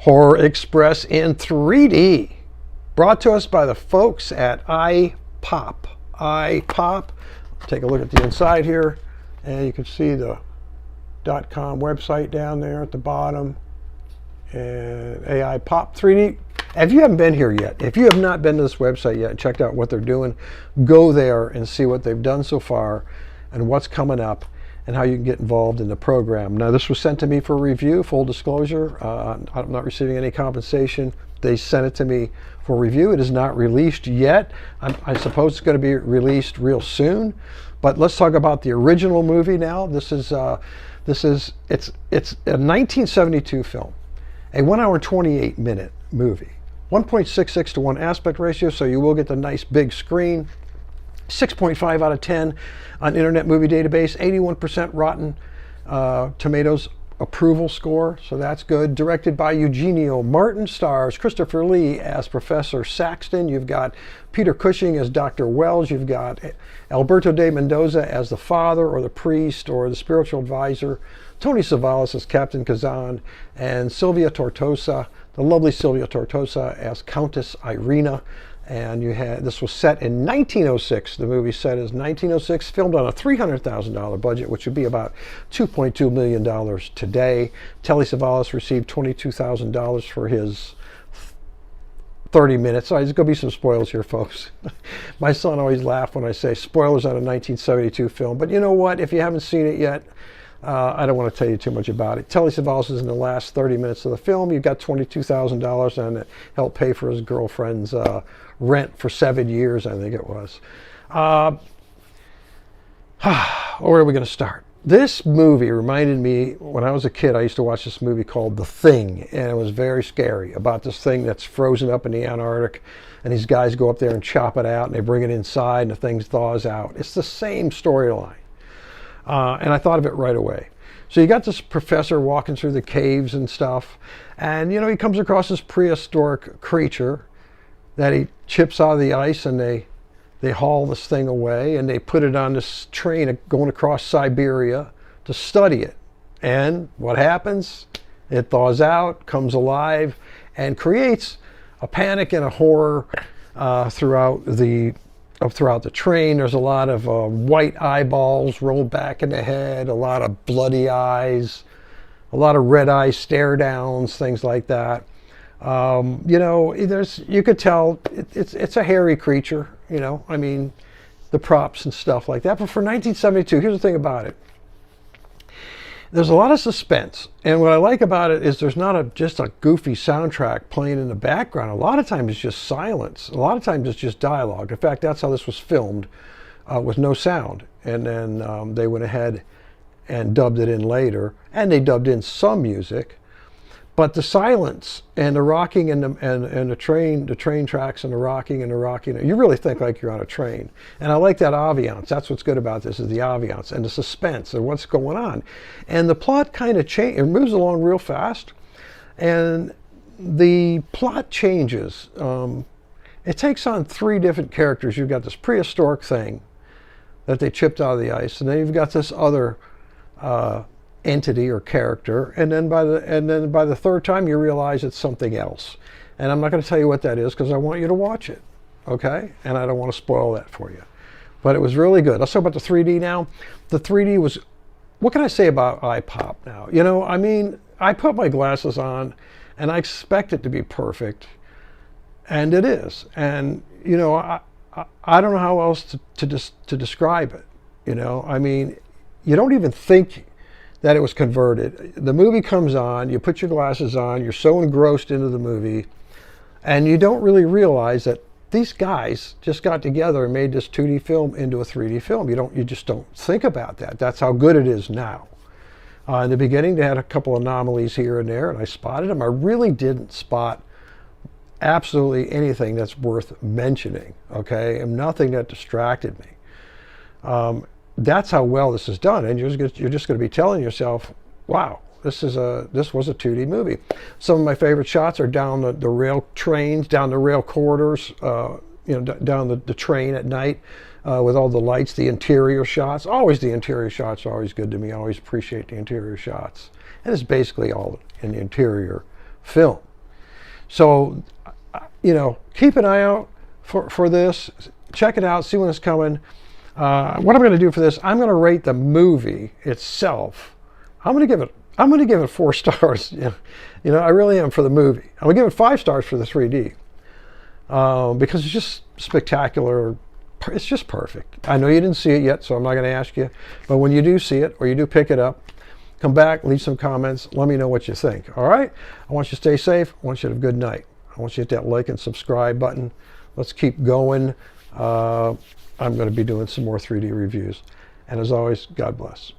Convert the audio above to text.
Horror Express in 3D, brought to us by the folks at iPop. iPop. Take a look at the inside here, and you can see the .com website down there at the bottom. And AI Pop 3D. If you haven't been here yet, if you have not been to this website yet and checked out what they're doing, go there and see what they've done so far and what's coming up and how you can get involved in the program. Now, this was sent to me for review, full disclosure. I'm not receiving any compensation. They sent it to me for review. It is not released yet. I suppose it's going to be released real soon. But let's talk about the original movie now. It's a 1972 film, a 1 hour 28 minute movie, 1.66 to 1 aspect ratio, so you will get the nice big screen. 6.5 out of 10 on Internet Movie Database, 81% Rotten Tomatoes approval score, so that's good. Directed by Eugenio Martin, stars Christopher Lee as Professor Saxton. You've got Peter Cushing as Dr. Wells. You've got Alberto de Mendoza as the father or the priest or the spiritual advisor. Tony Savalas as Captain Kazan, and Sylvia Tortosa, the lovely Sylvia Tortosa as Countess Irina. And this was set in 1906. The movie set is 1906, filmed on a $300,000 budget, which would be about $2.2 million today. Telly Savalas received $22,000 for his 30 minutes. So there's going to be some spoilers here, folks. My son always laughs when I say spoilers on a 1972 film. But you know what? If you haven't seen it yet, I don't want to tell you too much about it. Telly Savalas is in the last 30 minutes of the film. You've got $22,000, and it helped pay for his girlfriend's rent for 7 years, I think it was. Where are we going to start? This movie reminded me, when I was a kid, I used to watch this movie called The Thing, and it was very scary, about this thing that's frozen up in the Antarctic, and these guys go up there and chop it out, and they bring it inside, and the thing thaws out. It's the same storyline. And I thought of it right away. So you got this professor walking through the caves and stuff, and he comes across this prehistoric creature that he chips out of the ice, and they haul this thing away, and they put it on this train going across Siberia to study it. And what happens? It thaws out, comes alive, and creates a panic and a horror throughout the train. There's a lot of white eyeballs rolled back in the head, a lot of bloody eyes, a lot of red eye stare downs, things like that. You could tell it's a hairy creature, the props and stuff like that. But for 1972, here's the thing about it. There's a lot of suspense, and what I like about it is there's not just a goofy soundtrack playing in the background. A lot of times it's just silence. A lot of times it's just dialogue. In fact, that's how this was filmed, with no sound. And then they went ahead and dubbed it in later, and they dubbed in some music. But the silence and the rocking and the train tracks and the rocking, you really think like you're on a train. And I like that ambiance. That's what's good about this, is the ambiance and the suspense and what's going on. And the plot kind of changes. It moves along real fast, and the plot changes. It takes on 3 different characters. You've got this prehistoric thing that they chipped out of the ice, and then you've got this other entity or character, and then by the third time you realize it's something else. And I'm not going to tell you what that is because I want you to watch it, okay? And I don't want to spoil that for you. But it was really good. Let's talk about the 3D now. The 3D was, what can I say about iPop now? I put my glasses on and I expect it to be perfect, and it is. And I don't know how else to describe it. You don't even think that it was converted. The movie comes on, you put your glasses on, you're so engrossed into the movie, and you don't really realize that these guys just got together and made this 2D film into a 3D film. You just don't think about that. That's how good it is now. In the beginning, they had a couple anomalies here and there, and I spotted them. I really didn't spot absolutely anything that's worth mentioning, okay? And nothing that distracted me. That's how well this is done, and you're just going to be telling yourself, wow, this was a 2D movie. Some of my favorite shots are down the rail trains, down the rail corridors, down the train at night, with all the lights, the interior shots. Always the interior shots are always good to me. I always appreciate the interior shots. And it's basically all in the interior film. So, keep an eye out for this. Check it out. See when it's coming. What I'm going to do for this, I'm going to rate the movie itself. I'm going to give it 4 stars. I really am for the movie. I'm going to give it 5 stars for the 3D because it's just spectacular. It's just perfect. I know you didn't see it yet, so I'm not going to ask you. But when you do see it or you do pick it up, come back, leave some comments. Let me know what you think. All right? I want you to stay safe. I want you to have a good night. I want you to hit that like and subscribe button. Let's keep going. I'm going to be doing some more 3D reviews. And as always, God bless.